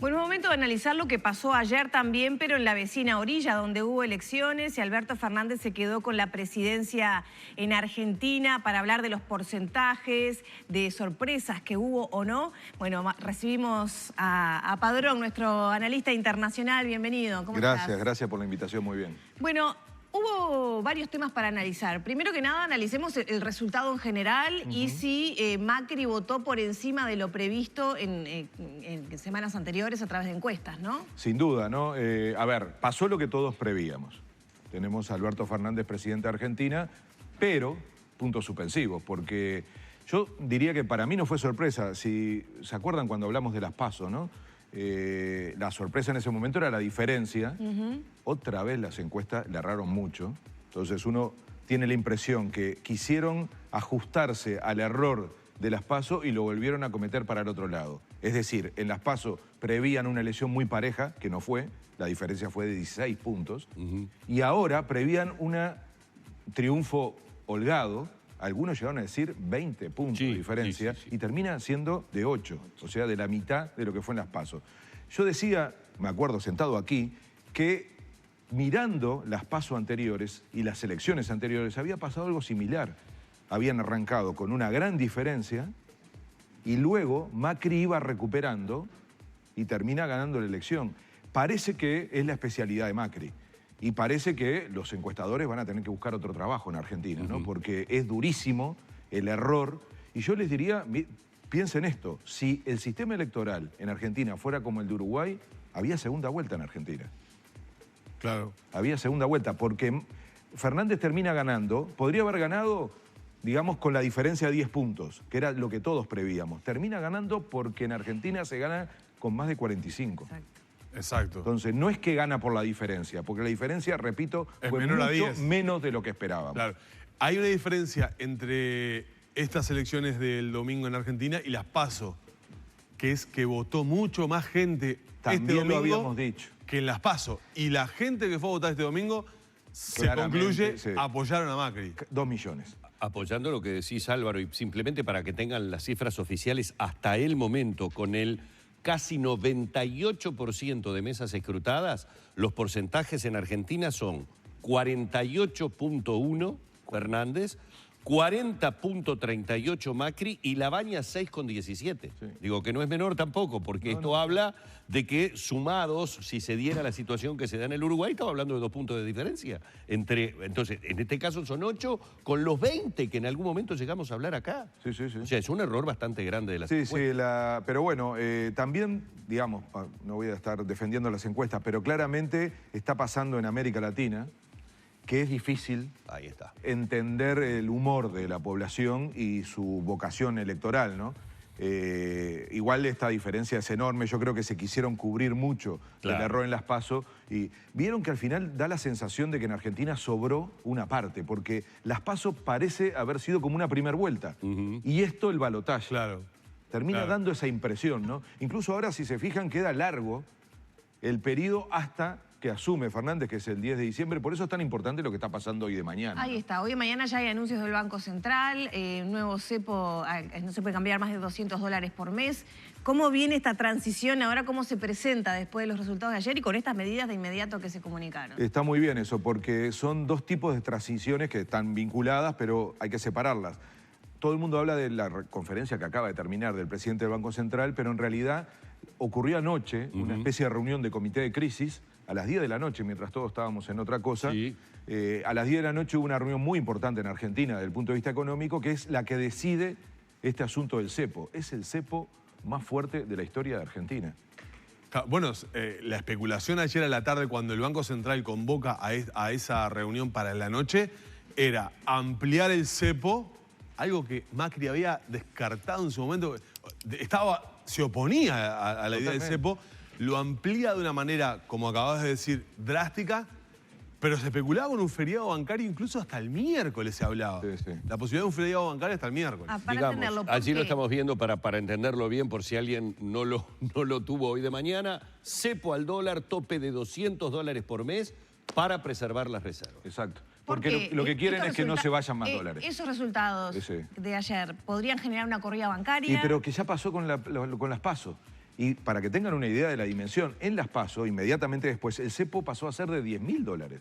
Bueno, es momento de analizar lo que pasó ayer también, pero en la vecina orilla, donde hubo elecciones y Alberto Fernández se quedó con la presidencia en Argentina para hablar de los porcentajes, de sorpresas que hubo o no. Bueno, recibimos a Padrón, nuestro analista internacional. Bienvenido. ¿Cómo estás? Gracias por la invitación, muy bien. Bueno, hubo varios temas para analizar. Primero que nada, analicemos el resultado en general y si Macri votó por encima de lo previsto en semanas anteriores a través de encuestas, ¿no? Sin duda, ¿no? A ver, pasó lo que todos prevíamos. Tenemos a Alberto Fernández, presidente de Argentina, pero puntos suspensivos, porque yo diría que para mí no fue sorpresa. Si se acuerdan cuando hablamos de las PASO, ¿no? La sorpresa en ese momento era la diferencia. Otra vez las encuestas le erraron mucho. Entonces uno tiene la impresión que quisieron ajustarse al error de las PASO y lo volvieron a cometer para el otro lado. Es decir, en las PASO prevían una elección muy pareja, que no fue, la diferencia fue de 16 puntos, y ahora prevían un triunfo holgado. Algunos llegaron a decir 20 puntos de diferencia y termina siendo de 8, o sea, de la mitad de lo que fue en las PASO. Yo decía, me acuerdo sentado aquí, que mirando las PASO anteriores y las elecciones anteriores había pasado algo similar. Habían arrancado con una gran diferencia y luego Macri iba recuperando y termina ganando la elección. Parece que es la especialidad de Macri. Y parece que los encuestadores van a tener que buscar otro trabajo en Argentina, ¿no? Porque es durísimo el error. Y yo les diría, piensen esto, si el sistema electoral en Argentina fuera como el de Uruguay, había segunda vuelta en Argentina. Claro. Había segunda vuelta, porque Fernández termina ganando, podría haber ganado, digamos, con la diferencia de 10 puntos, que era lo que todos prevíamos. Termina ganando porque en Argentina se gana con más de 45. Exacto. Entonces, no es que gana por la diferencia, porque la diferencia, repito, fue mucho menos de lo que esperábamos. Claro. Hay una diferencia entre estas elecciones del domingo en Argentina y las PASO, que es que votó mucho más gente También este domingo lo habíamos dicho. Que en las PASO. Y la gente que fue a votar este domingo se concluye, apoyaron a Macri. 2 millones. Apoyando lo que decís, Álvaro, y simplemente para que tengan las cifras oficiales, hasta el momento, con el casi 98% de mesas escrutadas, los porcentajes en Argentina son 48.1 Fernández, 40.38 Macri y Labaña 6.17. Digo que no es menor tampoco, porque esto habla de que sumados, si se diera la situación que se da en el Uruguay, estamos hablando de 2 puntos de diferencia. Entonces, en este caso son 8 con los 20 que en algún momento llegamos a hablar acá. Sí. O sea, es un error bastante grande de las encuestas. Pero bueno, también, digamos, no voy a estar defendiendo las encuestas, pero claramente está pasando en América Latina que es difícil entender el humor de la población y su vocación electoral, ¿no? Igual esta diferencia es enorme, yo creo que se quisieron cubrir mucho el error en las PASO y vieron que al final da la sensación de que en Argentina sobró una parte, porque las PASO parece haber sido como una primer vuelta y esto el balotaje termina dando esa impresión, ¿no? Incluso ahora, si se fijan, queda largo el periodo hasta que asume Fernández, que es el 10 de diciembre. Por eso es tan importante lo que está pasando hoy de mañana. Ahí está. Hoy y mañana ya hay anuncios del Banco Central, nuevo cepo, no se puede cambiar más de $200 por mes. ¿Cómo viene esta transición ahora? ¿Cómo se presenta después de los resultados de ayer y con estas medidas de inmediato que se comunicaron? Está muy bien eso, porque son 2 tipos de transiciones que están vinculadas, pero hay que separarlas. Todo el mundo habla de la conferencia que acaba de terminar del presidente del Banco Central, pero en realidad ocurrió anoche una especie de reunión de comité de crisis a las 10 de la noche, mientras todos estábamos en otra cosa. A las 10 de la noche hubo una reunión muy importante en Argentina desde el punto de vista económico, que es la que decide este asunto del cepo. Es el cepo más fuerte de la historia de Argentina. Bueno, la especulación ayer a la tarde cuando el Banco Central convoca a esa reunión para la noche era ampliar el cepo, algo que Macri había descartado en su momento. Se oponía a la idea del cepo, lo amplía de una manera, como acabas de decir, drástica, pero se especulaba con un feriado bancario incluso hasta el miércoles se hablaba. La posibilidad de un feriado bancario hasta el miércoles. Digamos, allí lo estamos viendo para entenderlo bien, por si alguien no lo tuvo hoy de mañana. Cepo al dólar, tope de $200 por mes para preservar las reservas. Exacto. Porque lo que quieren es que no se vayan más dólares. Esos resultados de ayer podrían generar una corrida bancaria. Pero que ya pasó con las PASO. Y para que tengan una idea de la dimensión, en las PASO, inmediatamente después, el cepo pasó a ser de $10.000.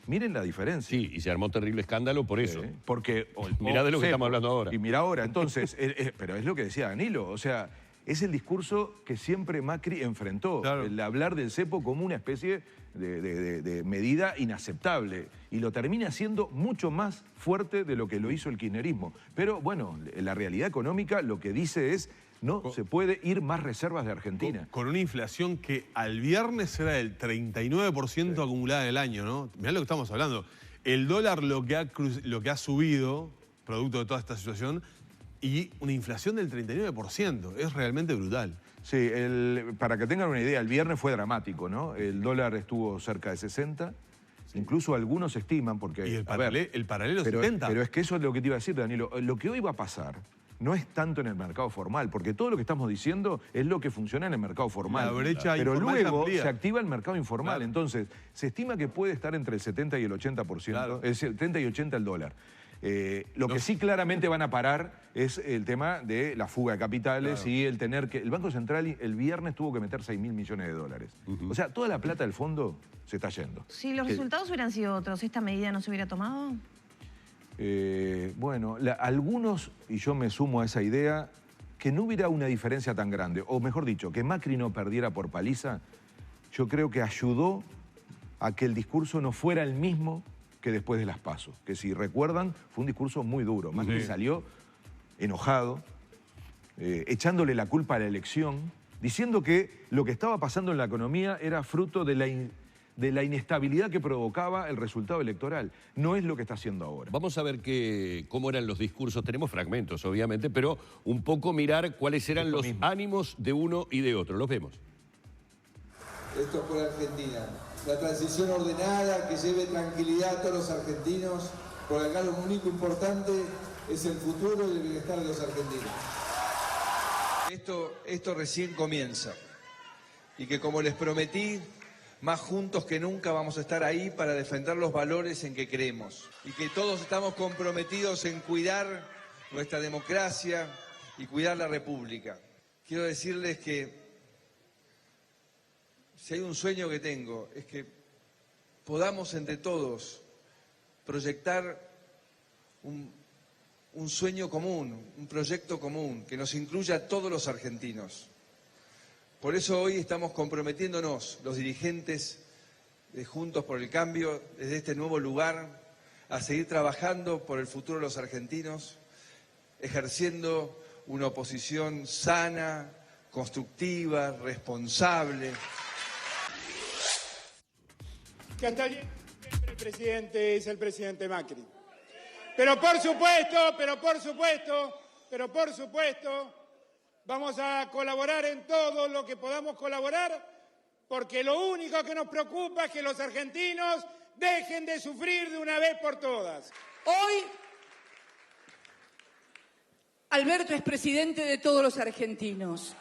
Miren la diferencia. Sí, y se armó terrible escándalo por eso. Porque mirá de lo que estamos hablando ahora. Y mira ahora, entonces, pero es lo que decía Danilo, o sea, es el discurso que siempre Macri enfrentó, Claro. el hablar del cepo como una especie de medida inaceptable, y lo termina siendo mucho más fuerte de lo que lo hizo el kirchnerismo. Pero bueno, la realidad económica lo que dice es, no se puede ir más reservas de Argentina. Con una inflación que al viernes era del 39% acumulada en el año, ¿no? Mirá lo que estamos hablando. El dólar lo que ha subido, producto de toda esta situación, y una inflación del 39%. Es realmente brutal. Sí, para que tengan una idea, el viernes fue dramático, ¿no? El dólar estuvo cerca de 60, incluso algunos estiman, porque... Y el paralelo 70. Pero es que eso es lo que te iba a decir, Danilo. Lo que hoy va a pasar no es tanto en el mercado formal, porque todo lo que estamos diciendo es lo que funciona en el mercado formal. La brecha pero informal luego se amplía. se activa el mercado informal. Claro. Entonces, se estima que puede estar entre el 70 y el 80%, Claro. es decir, 70 y 80 el dólar. Lo que sí claramente van a parar es el tema de la fuga de capitales y el tener que... El Banco Central el viernes tuvo que meter $6.000 millones. O sea, toda la plata del fondo se está yendo. Si los resultados hubieran sido otros, ¿esta medida no se hubiera tomado? Bueno, algunos, y yo me sumo a esa idea, que no hubiera una diferencia tan grande, o mejor dicho, que Macri no perdiera por paliza, yo creo que ayudó a que el discurso no fuera el mismo que después de las PASO, que si recuerdan fue un discurso muy duro. Macri salió enojado, echándole la culpa a la elección, diciendo que lo que estaba pasando en la economía era fruto de la inestabilidad que provocaba el resultado electoral. No es lo que está haciendo ahora. Vamos a ver cómo eran los discursos. Tenemos fragmentos, obviamente, pero un poco mirar cuáles eran los ánimos de uno y de otro. Los vemos. Esto es por Argentina. La transición ordenada que lleve tranquilidad a todos los argentinos, porque acá lo único importante es el futuro y el bienestar de los argentinos. Esto recién comienza. Y que como les prometí, más juntos que nunca vamos a estar ahí para defender los valores en que creemos. Y que todos estamos comprometidos en cuidar nuestra democracia y cuidar la República. Quiero decirles que si hay un sueño que tengo, es que podamos entre todos proyectar un sueño común, un proyecto común, que nos incluya a todos los argentinos. Por eso hoy estamos comprometiéndonos, los dirigentes de Juntos por el Cambio, desde este nuevo lugar, a seguir trabajando por el futuro de los argentinos, ejerciendo una oposición sana, constructiva, responsable. Que hasta el presidente es el presidente Macri. Pero por supuesto, vamos a colaborar en todo lo que podamos colaborar, porque lo único que nos preocupa es que los argentinos dejen de sufrir de una vez por todas. Hoy, Alberto es presidente de todos los argentinos.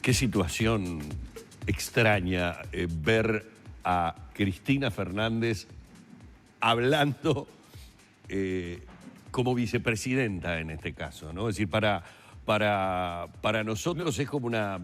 Qué situación extraña ver a Cristina Fernández hablando como vicepresidenta en este caso, ¿no? Es decir, para nosotros es como una...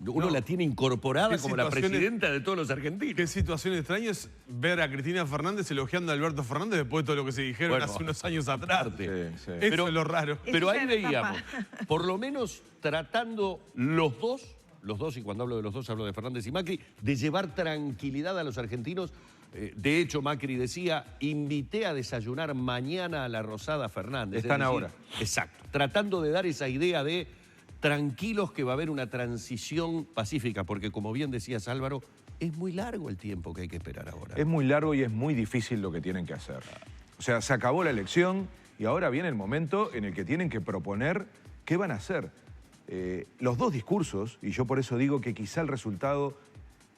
Uno la tiene incorporada como la presidenta de todos los argentinos. Qué situación extraña es ver a Cristina Fernández elogiando a Alberto Fernández después de todo lo que se dijeron hace unos años atrás. Sí. Eso es lo raro. Pero ahí veíamos, por lo menos tratando los dos, y cuando hablo de los dos hablo de Fernández y Macri, de llevar tranquilidad a los argentinos. De hecho, Macri decía, invité a desayunar mañana a la Rosada Fernández. Están ahora. Exacto, tratando de dar esa idea de tranquilos que va a haber una transición pacífica, porque como bien decías, Álvaro, es muy largo el tiempo que hay que esperar ahora. Es muy largo y es muy difícil lo que tienen que hacer. O sea, se acabó la elección y ahora viene el momento en el que tienen que proponer qué van a hacer. Los dos discursos, y yo por eso digo que quizá el resultado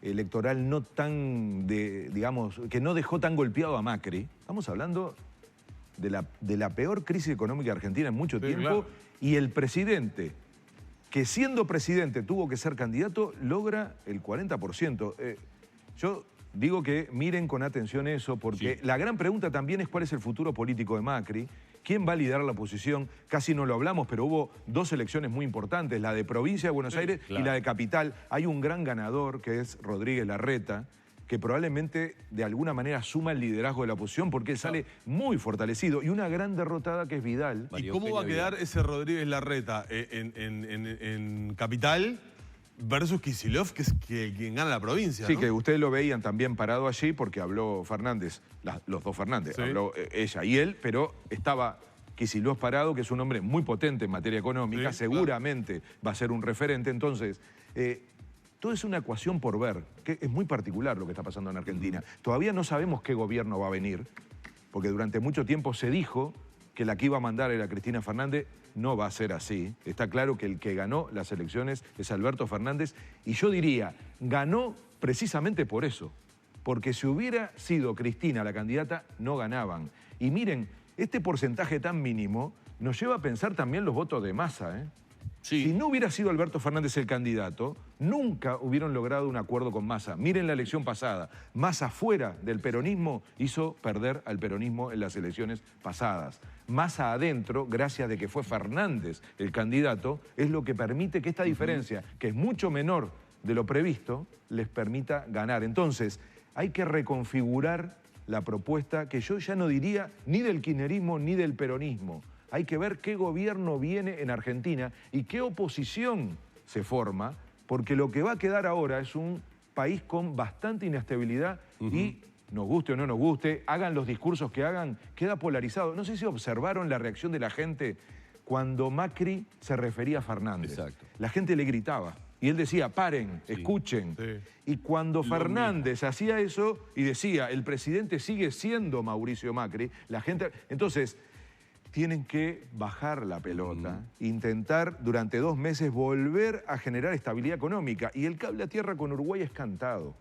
electoral no tan, digamos, que no dejó tan golpeado a Macri, estamos hablando de la peor crisis económica argentina en mucho tiempo, claro. Y el presidente, que siendo presidente tuvo que ser candidato, logra el 40%. Yo digo que miren con atención eso, porque la gran pregunta también es cuál es el futuro político de Macri, quién va a liderar la oposición. Casi no lo hablamos, pero hubo dos elecciones muy importantes, la de provincia de Buenos Aires y la de capital. Hay un gran ganador que es Rodríguez Larreta, que probablemente de alguna manera suma el liderazgo de la oposición porque él sale muy fortalecido. Y una gran derrotada que es Vidal. ¿Y cómo va a quedar ese Rodríguez Larreta en capital versus Kicillof, que es quien gana la provincia? Sí, ¿no? que ustedes lo veían también parado allí porque habló Fernández, los dos Fernández, sí. Habló ella y él, pero estaba Kicillof parado, que es un hombre muy potente en materia económica, sí, seguramente va a ser un referente. Entonces, todo es una ecuación por ver, que es muy particular lo que está pasando en Argentina. Todavía no sabemos qué gobierno va a venir, porque durante mucho tiempo se dijo que la que iba a mandar era Cristina Fernández. No va a ser así. Está claro que el que ganó las elecciones es Alberto Fernández, y yo diría, ganó precisamente por eso, porque si hubiera sido Cristina la candidata, no ganaban. Y miren, este porcentaje tan mínimo nos lleva a pensar también los votos de Massa, ¿eh? Sí. Si no hubiera sido Alberto Fernández el candidato, nunca hubieran logrado un acuerdo con Massa. Miren la elección pasada. Massa fuera del peronismo hizo perder al peronismo en las elecciones pasadas. Massa adentro, gracias de que fue Fernández el candidato, es lo que permite que esta diferencia, que es mucho menor de lo previsto, les permita ganar. Entonces, hay que reconfigurar la propuesta, que yo ya no diría ni del kirchnerismo ni del peronismo. Hay que ver qué gobierno viene en Argentina y qué oposición se forma, porque lo que va a quedar ahora es un país con bastante inestabilidad y, nos guste o no nos guste, hagan los discursos que hagan, queda polarizado. No sé si observaron la reacción de la gente cuando Macri se refería a Fernández. Exacto. La gente le gritaba y él decía, paren, escuchen. Sí. Y cuando Fernández hacía eso y decía, el presidente sigue siendo Mauricio Macri, la gente... Entonces, tienen que bajar la pelota, intentar durante 2 meses volver a generar estabilidad económica. Y el cable a tierra con Uruguay es cantado,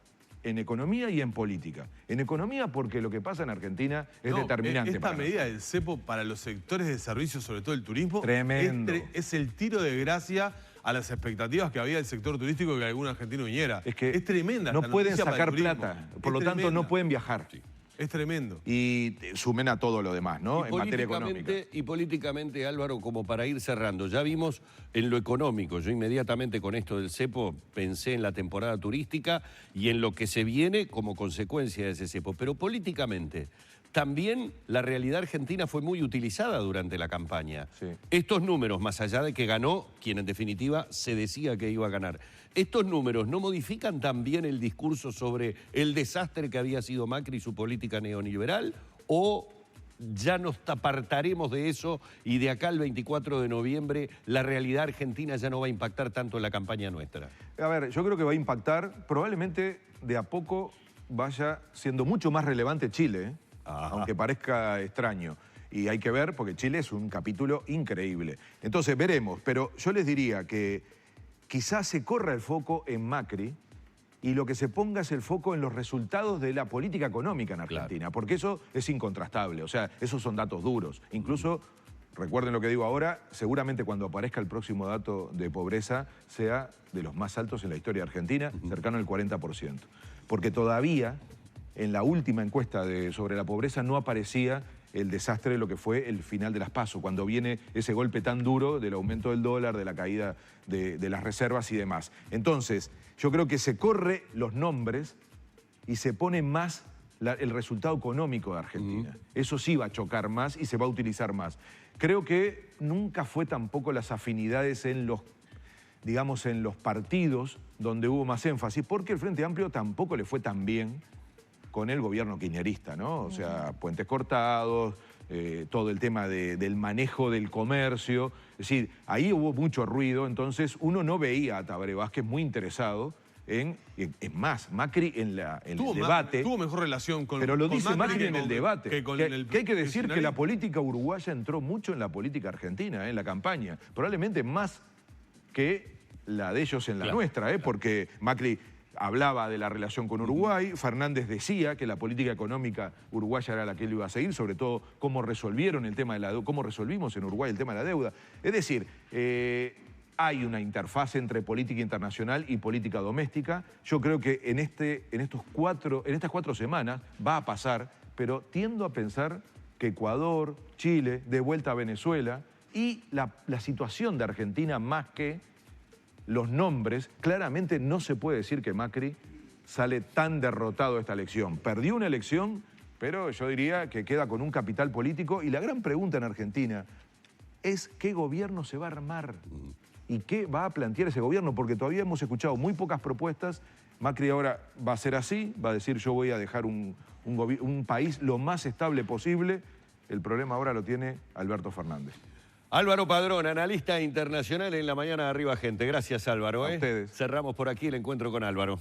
en economía y en política. En economía porque lo que pasa en Argentina es determinante. Esta medida del cepo para los sectores de servicios, sobre todo el turismo, tremendo. Es el tiro de gracia a las expectativas que había del sector turístico de que algún argentino viniera. Es que es tremenda. No pueden sacar plata, por lo tanto no pueden viajar. Sí. Es tremendo. Y sumen a todo lo demás, ¿no? En materia económica. Y políticamente, Álvaro, como para ir cerrando, ya vimos en lo económico, yo inmediatamente con esto del cepo pensé en la temporada turística y en lo que se viene como consecuencia de ese cepo, pero políticamente también la realidad argentina fue muy utilizada durante la campaña. Sí. Estos números, más allá de que ganó quien en definitiva se decía que iba a ganar, ¿estos números no modifican también el discurso sobre el desastre que había sido Macri y su política neoliberal? ¿O ya nos apartaremos de eso y de acá al 24 de noviembre la realidad argentina ya no va a impactar tanto en la campaña nuestra? A ver, yo creo que va a impactar, probablemente de a poco vaya siendo mucho más relevante Chile, ¿eh? Aunque parezca extraño. Y hay que ver, porque Chile es un capítulo increíble. Entonces, veremos. Pero yo les diría que quizás se corra el foco en Macri y lo que se ponga es el foco en los resultados de la política económica en Argentina. Claro. Porque eso es incontrastable. O sea, esos son datos duros. Incluso, recuerden lo que digo ahora, seguramente cuando aparezca el próximo dato de pobreza sea de los más altos en la historia de Argentina, cercano al 40%. Porque todavía, en la última encuesta sobre la pobreza, no aparecía el desastre de lo que fue el final de las PASO, cuando viene ese golpe tan duro del aumento del dólar, de la caída de las reservas y demás. Entonces, yo creo que se corre los nombres y se pone más el resultado económico de Argentina. Eso sí va a chocar más y se va a utilizar más. Creo que nunca fue tampoco las afinidades en los, digamos, en los partidos donde hubo más énfasis, porque el Frente Amplio tampoco le fue tan bien con el gobierno kirchnerista, ¿no? O sea, puentes cortados, todo el tema del manejo del comercio. Es decir, ahí hubo mucho ruido, entonces uno no veía a Tabaré Vázquez muy interesado en... Es más, Macri en el debate... Tuvo mejor relación con... Pero lo dice Macri en el debate. Que hay que decir que la política uruguaya entró mucho en la política argentina, en la campaña. Probablemente más que la de ellos en la nuestra, porque Macri hablaba de la relación con Uruguay, Fernández decía que la política económica uruguaya era la que él iba a seguir, sobre todo cómo resolvieron el tema de la deuda, cómo resolvimos en Uruguay el tema de la deuda. Es decir, hay una interfase entre política internacional y política doméstica. Yo creo que en estas 4 semanas va a pasar, pero tiendo a pensar que Ecuador, Chile, de vuelta a Venezuela, y la situación de Argentina más que los nombres, claramente no se puede decir que Macri sale tan derrotado de esta elección. Perdió una elección, pero yo diría que queda con un capital político, y la gran pregunta en Argentina es qué gobierno se va a armar y qué va a plantear ese gobierno, porque todavía hemos escuchado muy pocas propuestas. Macri ahora va a ser así, va a decir yo voy a dejar un país lo más estable posible. El problema ahora lo tiene Alberto Fernández. Álvaro Padrón, analista internacional en La Mañana de Arriba Gente. Gracias, Álvaro. A ustedes. Cerramos por aquí el encuentro con Álvaro.